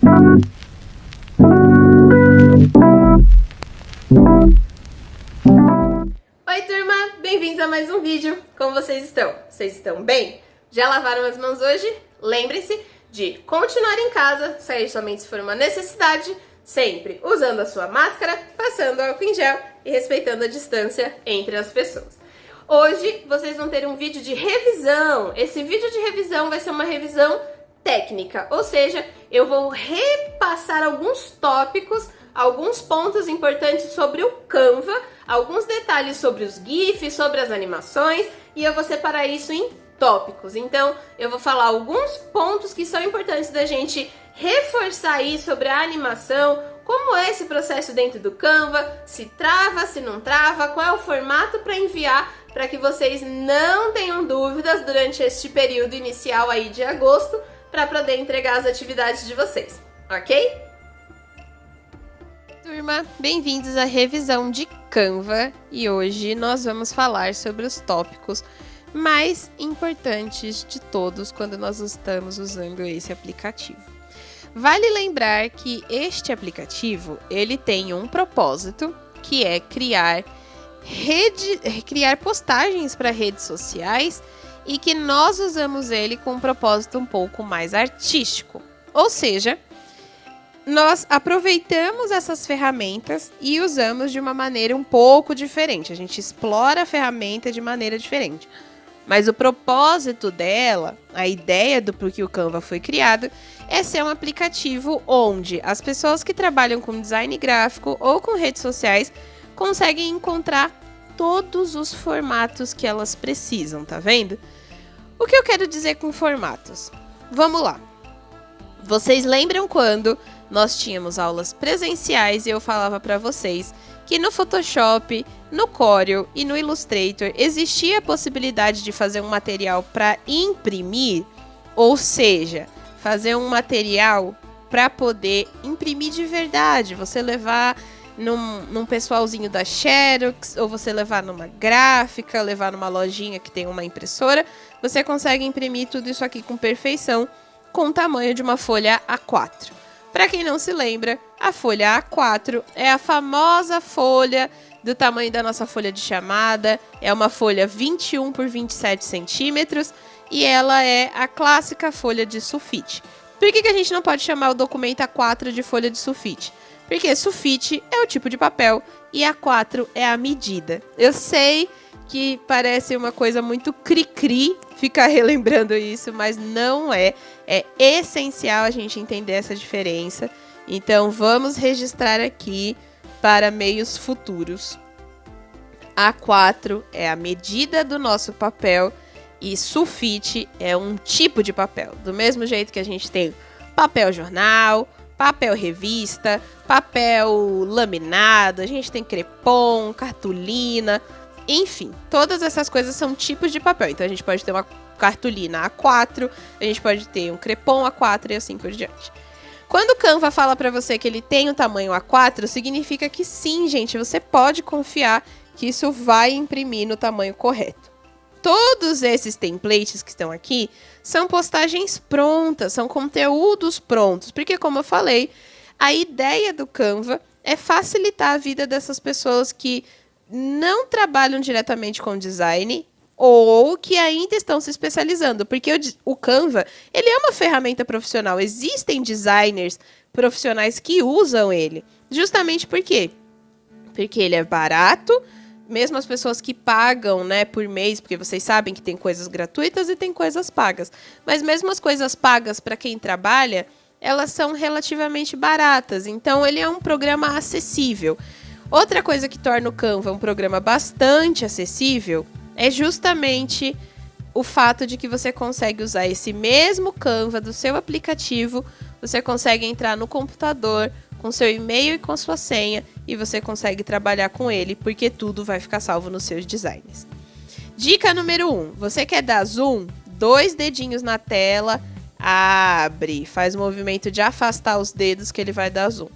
Oi turma, bem-vindos a mais um vídeo. Como vocês estão? Vocês estão bem? Já lavaram as mãos hoje? Lembrem-se de continuar em casa, sair somente se for uma necessidade, sempre usando a sua máscara, passando álcool em gel e respeitando a distância entre as pessoas. Hoje vocês vão ter um vídeo de revisão. Esse vídeo de revisão vai ser uma revisão técnica, ou seja, eu vou repassar alguns tópicos, alguns pontos importantes sobre o Canva, alguns detalhes sobre os GIFs, sobre as animações, e eu vou separar isso em tópicos. Então, eu vou falar alguns pontos que são importantes da gente reforçar aí sobre a animação, como é esse processo dentro do Canva, se trava, se não trava, qual é o formato para enviar, para que vocês não tenham dúvidas durante este período inicial aí de agosto, para poder entregar as atividades de vocês, ok? Turma, bem-vindos à revisão de Canva e hoje nós vamos falar sobre os tópicos mais importantes de todos quando nós estamos usando esse aplicativo. Vale lembrar que este aplicativo ele tem um propósito que é criar postagens para redes sociais e que nós usamos ele com um propósito um pouco mais artístico. Ou seja, nós aproveitamos essas ferramentas e usamos de uma maneira um pouco diferente. A gente explora a ferramenta de maneira diferente. Mas o propósito dela, a ideia do porquê o Canva foi criado, é ser um aplicativo onde as pessoas que trabalham com design gráfico ou com redes sociais conseguem encontrar todos os formatos que elas precisam, tá vendo? O que eu quero dizer com formatos? Vamos lá. Vocês lembram quando nós tínhamos aulas presenciais e eu falava para vocês que no Photoshop, no Corel e no Illustrator existia a possibilidade de fazer um material para imprimir, ou seja, fazer um material para poder imprimir de verdade, você levar num pessoalzinho da Xerox, ou você levar numa gráfica, levar numa lojinha que tem uma impressora, você consegue imprimir tudo isso aqui com perfeição, com o tamanho de uma folha A4. Para quem não se lembra, a folha A4 é a famosa folha do tamanho da nossa folha de chamada, é uma folha 21 por 27 centímetros e ela é a clássica folha de sulfite. Por que a gente não pode chamar o documento A4 de folha de sulfite? Porque sulfite é o tipo de papel e A4 é a medida. Eu sei que parece uma coisa muito cri-cri ficar relembrando isso, mas não é. É essencial a gente entender essa diferença. Então, vamos registrar aqui para meios futuros. A4 é a medida do nosso papel e sulfite é um tipo de papel. Do mesmo jeito que a gente tem papel jornal, papel revista, papel laminado, a gente tem crepom, cartolina, enfim, todas essas coisas são tipos de papel. Então a gente pode ter uma cartolina A4, a gente pode ter um crepom A4 e assim por diante. Quando o Canva fala para você que ele tem o tamanho A4, significa que sim, gente, você pode confiar que isso vai imprimir no tamanho correto. Todos esses templates que estão aqui são postagens prontas, são conteúdos prontos, porque como eu falei, a ideia do Canva é facilitar a vida dessas pessoas que não trabalham diretamente com design ou que ainda estão se especializando, porque o Canva, ele é uma ferramenta profissional, existem designers profissionais que usam ele, justamente por quê? Porque ele é barato, mesmo as pessoas que pagam, né, por mês, porque vocês sabem que tem coisas gratuitas e tem coisas pagas. Mas mesmo as coisas pagas para quem trabalha, elas são relativamente baratas. Então, ele é um programa acessível. Outra coisa que torna o Canva um programa bastante acessível é justamente o fato de que você consegue usar esse mesmo Canva do seu aplicativo, você consegue entrar no computador com seu e-mail e com sua senha e você consegue trabalhar com ele, porque tudo vai ficar salvo nos seus designs. Dica número 1. Você quer dar zoom? 2 dedinhos na tela, abre, faz o movimento de afastar os dedos que ele vai dar zoom.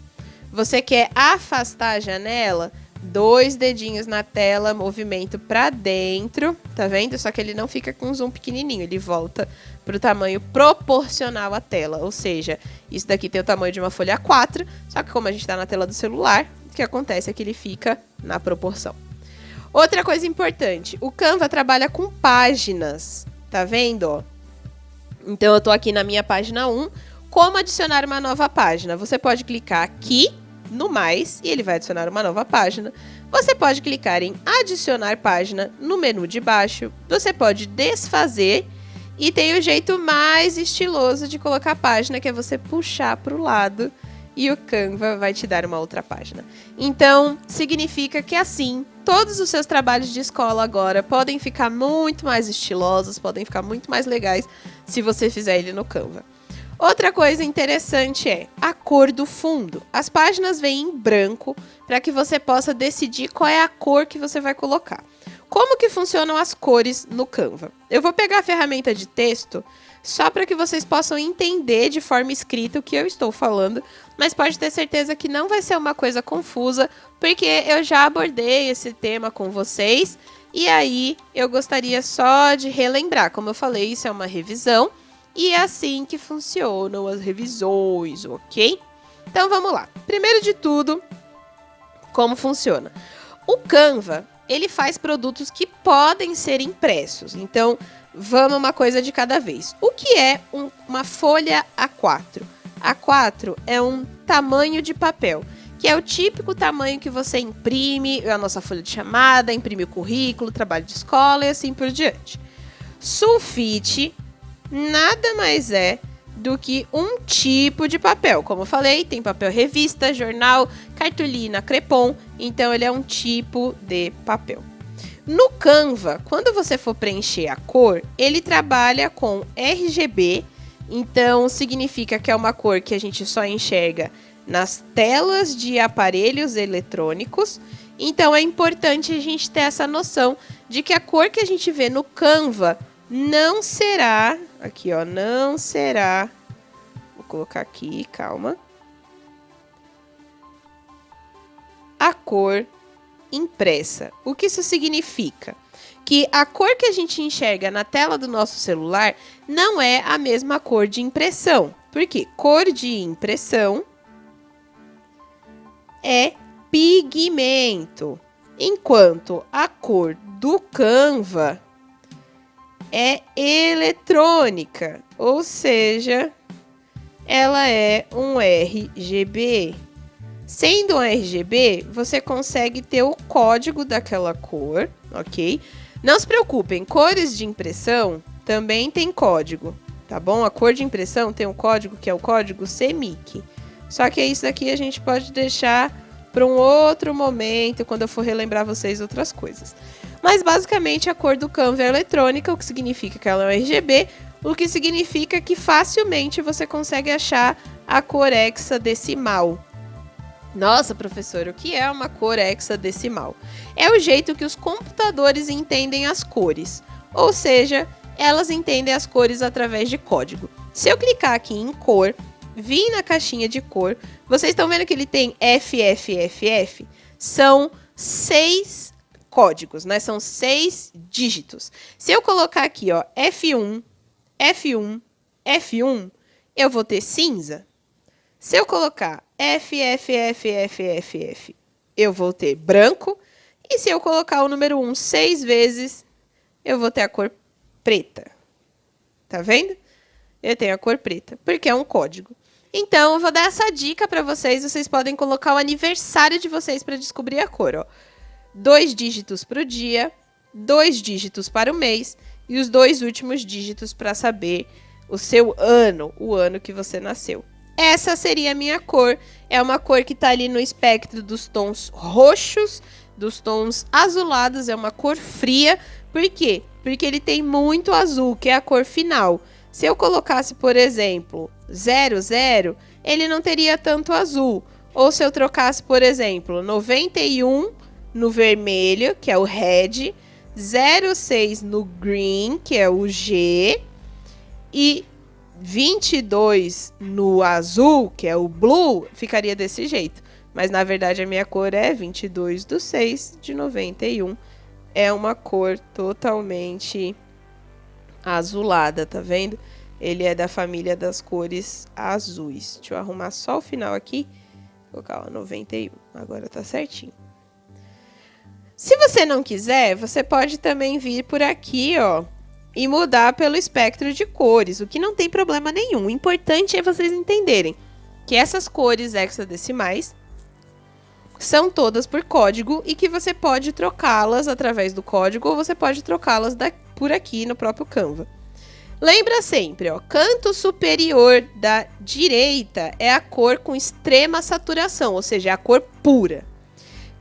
Você quer afastar a janela? 2 dedinhos na tela, movimento para dentro, tá vendo? Só que ele não fica com um zoom pequenininho, ele volta para o tamanho proporcional à tela. Ou seja, isso daqui tem o tamanho de uma folha A4, só que como a gente está na tela do celular, o que acontece é que ele fica na proporção. Outra coisa importante, o Canva trabalha com páginas, tá vendo? Ó? Então, eu estou aqui na minha página 1, como adicionar uma nova página? Você pode clicar aqui no mais e ele vai adicionar uma nova página. Você pode clicar em adicionar página no menu de baixo. Você pode desfazer e tem o jeito mais estiloso de colocar a página, que é você puxar para o lado e o Canva vai te dar uma outra página. Então, significa que assim, todos os seus trabalhos de escola agora podem ficar muito mais estilosos, podem ficar muito mais legais se você fizer ele no Canva. Outra coisa interessante é a cor do fundo. As páginas vêm em branco para que você possa decidir qual é a cor que você vai colocar. Como que funcionam as cores no Canva? Eu vou pegar a ferramenta de texto só para que vocês possam entender de forma escrita o que eu estou falando, mas pode ter certeza que não vai ser uma coisa confusa, porque eu já abordei esse tema com vocês e aí eu gostaria só de relembrar. Como eu falei, isso é uma revisão. E é assim que funcionam as revisões, ok? Então vamos lá. Primeiro de tudo, como funciona? O Canva, ele faz produtos que podem ser impressos. Então, vamos uma coisa de cada vez. O que é uma folha A4? A4 é um tamanho de papel, que é o típico tamanho que você imprime a nossa folha de chamada, imprime o currículo, trabalho de escola e assim por diante. Sulfite nada mais é do que um tipo de papel. Como eu falei, tem papel revista, jornal, cartolina, crepom. Então, ele é um tipo de papel. No Canva, quando você for preencher a cor, ele trabalha com RGB. Então, significa que é uma cor que a gente só enxerga nas telas de aparelhos eletrônicos. Então, é importante a gente ter essa noção de que a cor que a gente vê no Canva não será, aqui ó, não será, vou colocar aqui, calma, a cor impressa. O que isso significa? Que a cor que a gente enxerga na tela do nosso celular não é a mesma cor de impressão. Por quê? Cor de impressão é pigmento, enquanto a cor do Canva é eletrônica, ou seja, ela é um RGB. Sendo um RGB, você consegue ter o código daquela cor, ok? Não se preocupem, cores de impressão também tem código, tá bom? A cor de impressão tem um código que é o código CMYK. Só que isso daqui a gente pode deixar para um outro momento, quando eu for relembrar vocês outras coisas. Mas basicamente a cor do Canva é eletrônica, o que significa que ela é um RGB, o que significa que facilmente você consegue achar a cor hexadecimal. Nossa, professor, o que é uma cor hexadecimal? É o jeito que os computadores entendem as cores, ou seja, elas entendem as cores através de código. Se eu clicar aqui em cor, vir na caixinha de cor, vocês estão vendo que ele tem FFFF? São 6 códigos, né? São 6 dígitos. Se eu colocar aqui, ó, F1, F1, F1, eu vou ter cinza. Se eu colocar FFFFFF, eu vou ter branco. E se eu colocar o número 1 6 vezes, eu vou ter a cor preta. Tá vendo? Eu tenho a cor preta, porque é um código. Então, eu vou dar essa dica para vocês. Vocês podem colocar o aniversário de vocês para descobrir a cor, ó. 2 dígitos para o dia, 2 dígitos para o mês e os 2 últimos dígitos para saber o seu ano, o ano que você nasceu. Essa seria a minha cor. É uma cor que está ali no espectro dos tons roxos, dos tons azulados. É uma cor fria. Por quê? Porque ele tem muito azul, que é a cor final. Se eu colocasse, por exemplo, 00, ele não teria tanto azul. Ou se eu trocasse, por exemplo, 91 no vermelho, que é o red, 06 no green, que é o G, e 22 no azul, que é o blue, ficaria desse jeito. Mas, na verdade, a minha cor é 22/6/91. É uma cor totalmente azulada, tá vendo? ele é da família das cores azuis. Deixa eu arrumar só o final aqui. Vou colocar, ó, 91. Agora tá certinho. Se você não quiser, você pode também vir por aqui, ó, e mudar pelo espectro de cores, o que não tem problema nenhum. O importante é vocês entenderem que essas cores hexadecimais são todas por código e que você pode trocá-las através do código ou você pode trocá-las por aqui no próprio Canva. Lembra sempre, ó, canto superior da direita é a cor com extrema saturação, ou seja, é a cor pura.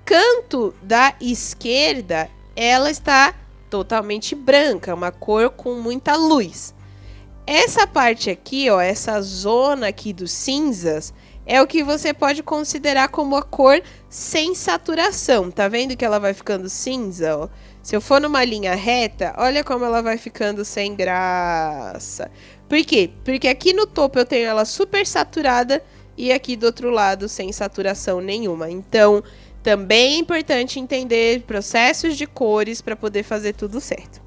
Canto da esquerda, ela está totalmente branca, uma cor com muita luz. Essa parte aqui, ó, essa zona aqui dos cinzas, é o que você pode considerar como a cor sem saturação. Tá vendo que ela vai ficando cinza, ó? Se eu for numa linha reta, olha como ela vai ficando sem graça. Por quê? Porque aqui no topo eu tenho ela super saturada e aqui do outro lado sem saturação nenhuma. Então, também é importante entender processos de cores para poder fazer tudo certo.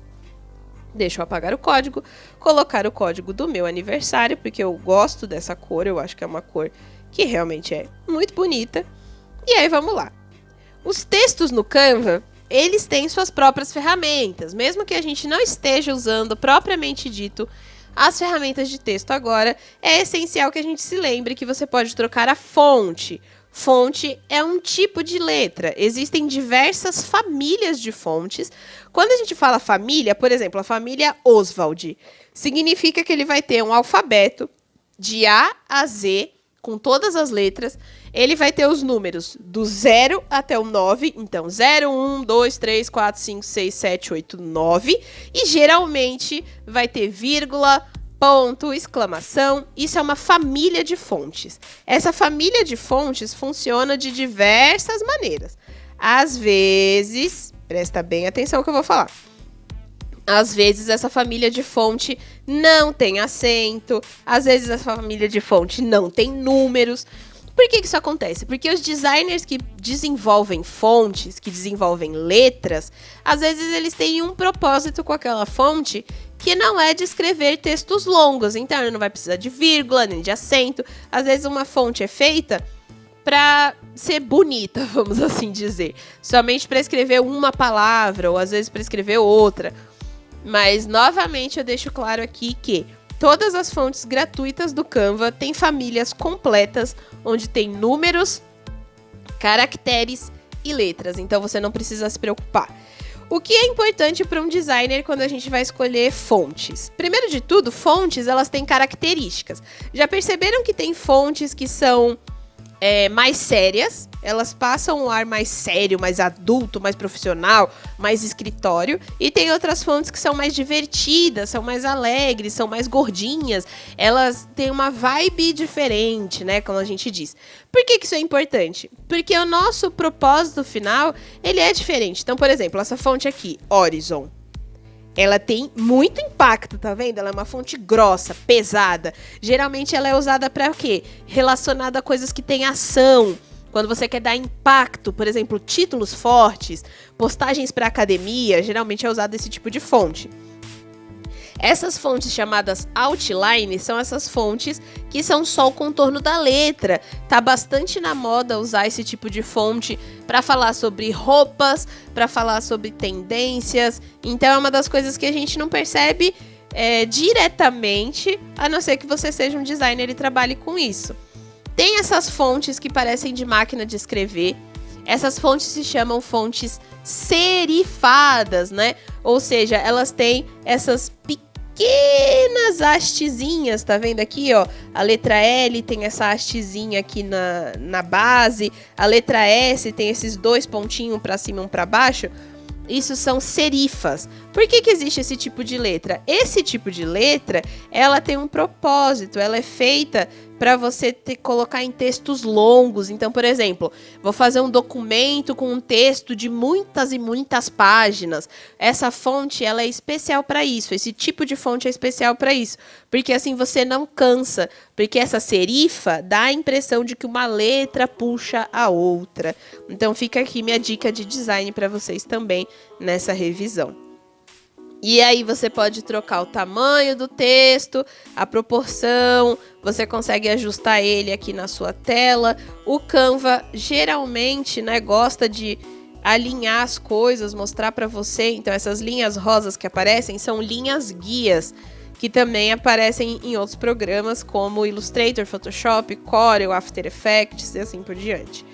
Deixa eu apagar o código, colocar o código do meu aniversário, porque eu gosto dessa cor, eu acho que é uma cor que realmente é muito bonita. E aí vamos lá. Os textos no Canva, eles têm suas próprias ferramentas, mesmo que a gente não esteja usando propriamente dito as ferramentas de texto agora, é essencial que a gente se lembre que você pode trocar a fonte. Fonte é um tipo de letra. Existem diversas famílias de fontes. Quando a gente fala família, por exemplo, a família Oswald, significa que ele vai ter um alfabeto de A a Z, com todas as letras. Ele vai ter os números do 0 até o 9. Então, 0, 1, 2, 3, 4, 5, 6, 7, 8, 9. E geralmente vai ter vírgula, ponto, exclamação. Isso é uma família de fontes. Essa família de fontes funciona de diversas maneiras. Às vezes, presta bem atenção no que eu vou falar. Às vezes essa família de fonte não tem acento, às vezes essa família de fonte não tem números. Por que isso acontece? Porque os designers que desenvolvem fontes, que desenvolvem letras, às vezes eles têm um propósito com aquela fonte que não é de escrever textos longos. Então, ele não vai precisar de vírgula, nem de acento. Às vezes uma fonte é feita para ser bonita, vamos assim dizer. Somente para escrever uma palavra, ou às vezes para escrever outra. Mas, novamente, eu deixo claro aqui que todas as fontes gratuitas do Canva têm famílias completas, onde tem números, caracteres e letras. Então, você não precisa se preocupar. O que é importante para um designer quando a gente vai escolher fontes? Primeiro de tudo, fontes, elas têm características. Já perceberam que tem fontes que são mais sérias? Elas passam um ar mais sério, mais adulto, mais profissional, mais escritório. E tem outras fontes que são mais divertidas, são mais alegres, são mais gordinhas. Elas têm uma vibe diferente, né? Como a gente diz. Por que isso é importante? Porque o nosso propósito final, ele é diferente. Então, por exemplo, essa fonte aqui, Horizon. Ela tem muito impacto, tá vendo? Ela é uma fonte grossa, pesada. Geralmente ela é usada para o quê? Relacionada a coisas que têm ação. Quando você quer dar impacto, por exemplo, títulos fortes, postagens para academia, geralmente é usado esse tipo de fonte. Essas fontes chamadas outline são essas fontes que são só o contorno da letra. Tá bastante na moda usar esse tipo de fonte para falar sobre roupas, para falar sobre tendências. Então é uma das coisas que a gente não percebe diretamente, a não ser que você seja um designer e trabalhe com isso. Tem essas fontes que parecem de máquina de escrever. Essas fontes se chamam fontes serifadas, né? Ou seja, elas têm essas pequenas hastezinhas, tá vendo aqui, ó? A letra L tem essa hastezinha aqui na base. A letra S tem esses dois pontinhos pra cima e um pra baixo. Isso são serifas. Por que existe esse tipo de letra? Esse tipo de letra, ela tem um propósito. Ela é feita para você colocar em textos longos. Então, por exemplo, vou fazer um documento com um texto de muitas e muitas páginas. Essa fonte, ela é especial para isso. Esse tipo de fonte é especial para isso. Porque assim você não cansa. Porque essa serifa dá a impressão de que uma letra puxa a outra. Então, fica aqui minha dica de design para vocês também nessa revisão. E aí você pode trocar o tamanho do texto, a proporção, você consegue ajustar ele aqui na sua tela. O Canva geralmente, né, gosta de alinhar as coisas, mostrar para você. Então essas linhas rosas que aparecem são linhas guias, que também aparecem em outros programas como Illustrator, Photoshop, Corel, After Effects e assim por diante.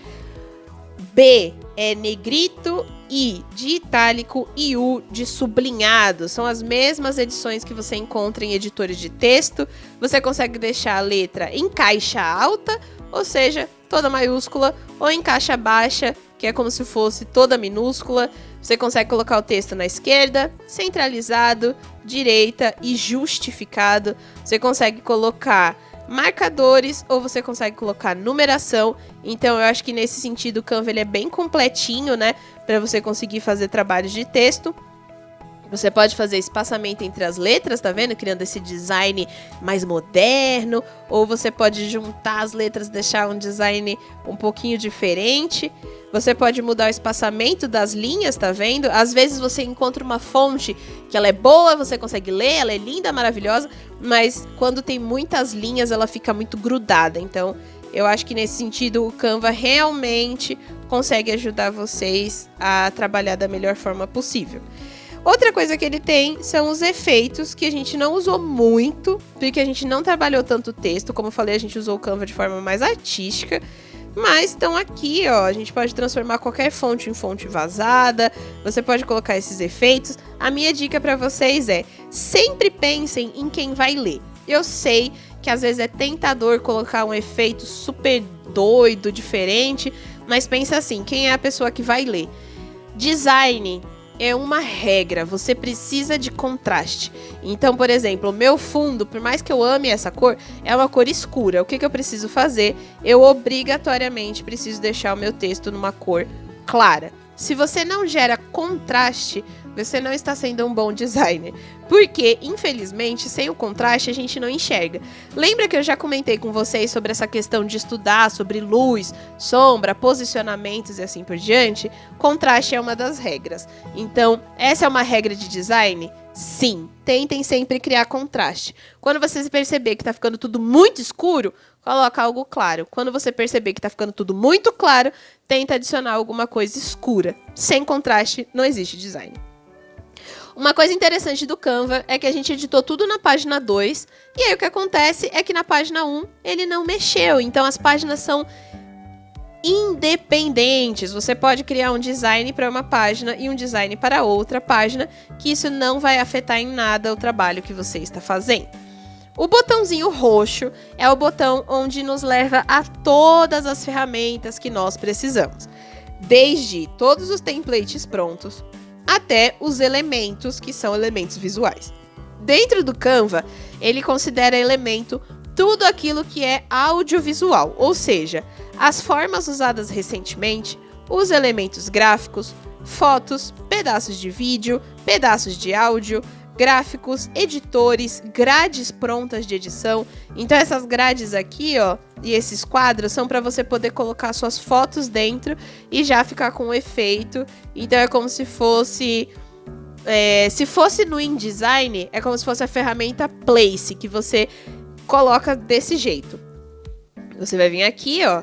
B é negrito, I de itálico e U de sublinhado. São as mesmas edições que você encontra em editores de texto. Você consegue deixar a letra em caixa alta, ou seja, toda maiúscula, ou em caixa baixa, que é como se fosse toda minúscula. Você consegue colocar o texto na esquerda, centralizado, direita e justificado. Você consegue colocar marcadores ou você consegue colocar numeração. Então eu acho que nesse sentido o Canva ele é bem completinho, né, para você conseguir fazer trabalhos de texto. Você pode fazer espaçamento entre as letras, tá vendo? Criando esse design mais moderno. Ou você pode juntar as letras, deixar um design um pouquinho diferente. Você pode mudar o espaçamento das linhas, tá vendo? Às vezes você encontra uma fonte que ela é boa, você consegue ler, ela é linda, maravilhosa. Mas quando tem muitas linhas, ela fica muito grudada. Então, eu acho que nesse sentido, o Canva realmente consegue ajudar vocês a trabalhar da melhor forma possível. Outra coisa que ele tem são os efeitos, que a gente não usou muito, porque a gente não trabalhou tanto texto. Como eu falei, a gente usou o Canva de forma mais artística, mas estão aqui, ó. A gente pode transformar qualquer fonte em fonte vazada, você pode colocar esses efeitos. A minha dica para vocês é, sempre pensem em quem vai ler. Eu sei que às vezes é tentador colocar um efeito super doido, diferente, mas pensa assim, quem é a pessoa que vai ler? Design é uma regra, você precisa de contraste. Então, por exemplo, o meu fundo, por mais que eu ame essa cor, é uma cor escura. O que eu preciso fazer? Eu obrigatoriamente preciso deixar o meu texto numa cor clara. Se você não gera contraste, você não está sendo um bom designer. Porque, infelizmente, sem o contraste a gente não enxerga. Lembra que eu já comentei com vocês sobre essa questão de estudar sobre luz, sombra, posicionamentos e assim por diante? Contraste é uma das regras. Então, essa é uma regra de design? Sim, tentem sempre criar contraste. Quando você perceber que está ficando tudo muito escuro, coloca algo claro. Quando você perceber que está ficando tudo muito claro, tenta adicionar alguma coisa escura. Sem contraste, não existe design. Uma coisa interessante do Canva é que a gente editou tudo na página 2, e aí o que acontece é que na página 1 ele não mexeu, então as páginas são independentes. Você pode criar um design para uma página e um design para outra página, que isso não vai afetar em nada o trabalho que você está fazendo. O botãozinho roxo é o botão onde nos leva a todas as ferramentas que nós precisamos, desde todos os templates prontos até os elementos, que são elementos visuais. Dentro do Canva, ele considera elemento tudo aquilo que é audiovisual, ou seja, as formas usadas recentemente, os elementos gráficos, fotos, pedaços de vídeo, pedaços de áudio, gráficos, editores, grades prontas de edição. Então essas grades aqui, ó, e esses quadros são para você poder colocar suas fotos dentro e já ficar com o efeito. Então é como se fosse no InDesign, é como se fosse a ferramenta Place, que você coloca desse jeito. Você vai vir aqui, ó.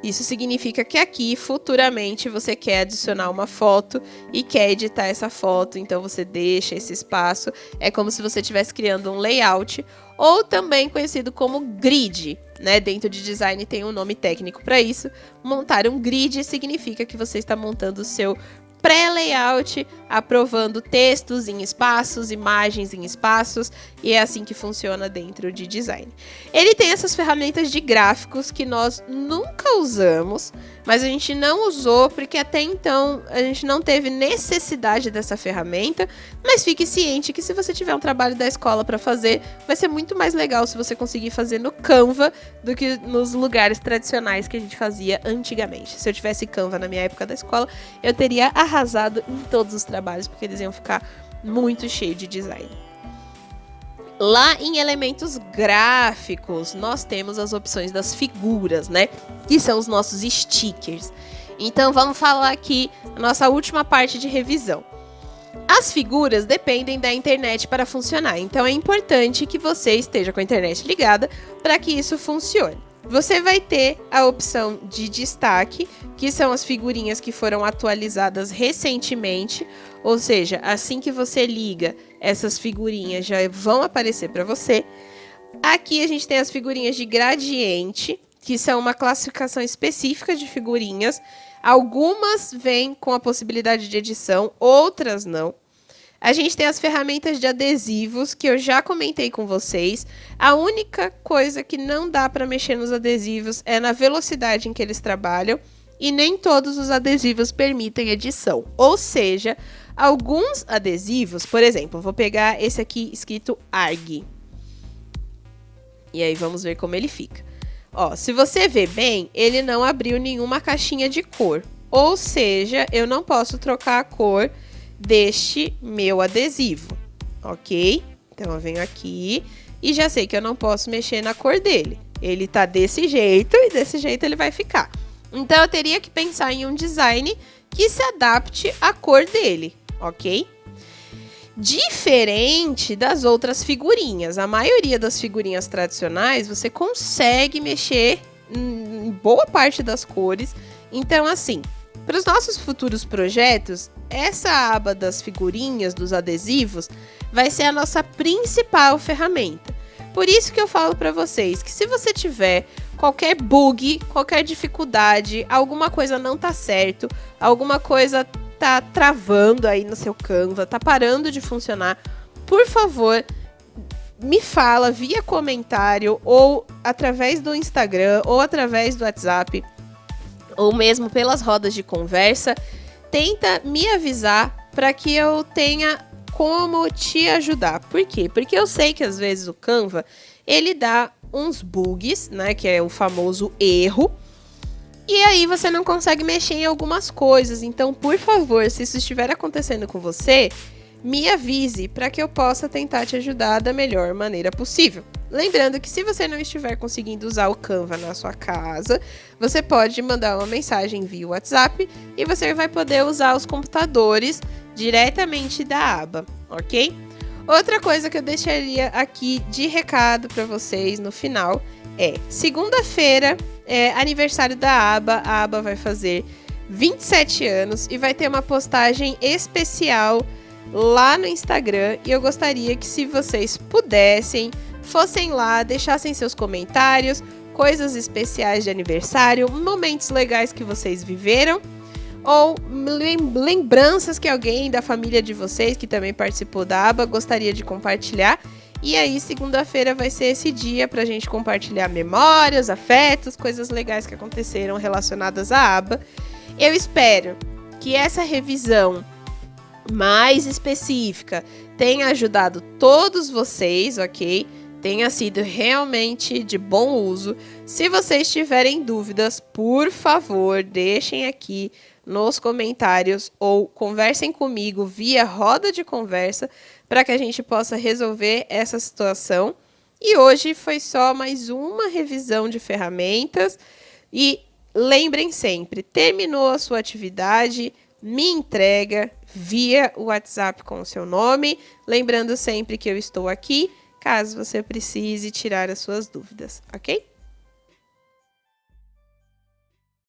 Isso significa que aqui, futuramente, você quer adicionar uma foto e quer editar essa foto, então você deixa esse espaço. É como se você estivesse criando um layout, ou também conhecido como grid, né? Dentro de design tem um nome técnico para isso. Montar um grid significa que você está montando o seu pré-layout, aprovando textos em espaços, imagens em espaços, e é assim que funciona dentro de design. Ele tem essas ferramentas de gráficos que nós nunca usamos, mas a gente não usou porque até então a gente não teve necessidade dessa ferramenta, mas fique ciente que se você tiver um trabalho da escola para fazer, vai ser muito mais legal se você conseguir fazer no Canva do que nos lugares tradicionais que a gente fazia antigamente. Se eu tivesse Canva na minha época da escola, eu teria arrasado em todos os trabalhos, porque eles iam ficar muito cheios de design. Lá em elementos gráficos, nós temos as opções das figuras, né? Que são os nossos stickers. Então, vamos falar aqui a nossa última parte de revisão. As figuras dependem da internet para funcionar, então é importante que você esteja com a internet ligada para que isso funcione. Você vai ter a opção de destaque, que são as figurinhas que foram atualizadas recentemente, ou seja, assim que você liga, essas figurinhas já vão aparecer para você. Aqui a gente tem as figurinhas de gradiente, que são uma classificação específica de figurinhas. Algumas vêm com a possibilidade de edição, outras não. A gente tem as ferramentas de adesivos, que eu já comentei com vocês. A única coisa que não dá para mexer nos adesivos é na velocidade em que eles trabalham, e nem todos os adesivos permitem edição. Ou seja, alguns adesivos, por exemplo, vou pegar esse aqui escrito ARG. E aí vamos ver como ele fica. Ó, se você ver bem, ele não abriu nenhuma caixinha de cor. Ou seja, eu não posso trocar a cor deste meu adesivo, ok? Então eu venho aqui e já sei que eu não posso mexer na cor dele. Ele tá desse jeito e desse jeito ele vai ficar. Então eu teria que pensar em um design que se adapte à cor dele, ok? Diferente das outras figurinhas. A maioria das figurinhas tradicionais você consegue mexer em boa parte das cores. Então, assim, para os nossos futuros projetos, essa aba das figurinhas, dos adesivos, vai ser a nossa principal ferramenta. Por isso que eu falo para vocês que se você tiver qualquer bug, qualquer dificuldade, alguma coisa não tá certo, alguma coisa tá travando aí no seu Canva, tá parando de funcionar, por favor, me fala via comentário ou através do Instagram ou através do WhatsApp ou mesmo pelas rodas de conversa. Tenta me avisar para que eu tenha como te ajudar. Por quê? Porque eu sei que às vezes o Canva, ele dá uns bugs, né, que é o famoso erro, e aí você não consegue mexer em algumas coisas. Então, por favor, se isso estiver acontecendo com você, me avise para que eu possa tentar te ajudar da melhor maneira possível. Lembrando que se você não estiver conseguindo usar o Canva na sua casa, você pode mandar uma mensagem via WhatsApp e você vai poder usar os computadores diretamente da aba, ok? Outra coisa que eu deixaria aqui de recado para vocês no final é: segunda-feira é aniversário da aba, a aba vai fazer 27 anos e vai ter uma postagem especial lá no Instagram, e eu gostaria que, se vocês pudessem, fossem lá, deixassem seus comentários, coisas especiais de aniversário, momentos legais que vocês viveram, ou lembranças que alguém da família de vocês, que também participou da aba, gostaria de compartilhar. E aí, segunda-feira vai ser esse dia pra gente compartilhar memórias, afetos, coisas legais que aconteceram relacionadas à aba. Eu espero que essa revisão mais específica tenha ajudado todos vocês, ok? Tenha sido realmente de bom uso. Se vocês tiverem dúvidas, por favor, deixem aqui nos comentários ou conversem comigo via roda de conversa para que a gente possa resolver essa situação. E hoje foi só mais uma revisão de ferramentas. E lembrem sempre, terminou a sua atividade, me entrega via WhatsApp com o seu nome. Lembrando sempre que eu estou aqui, caso você precise tirar as suas dúvidas, ok?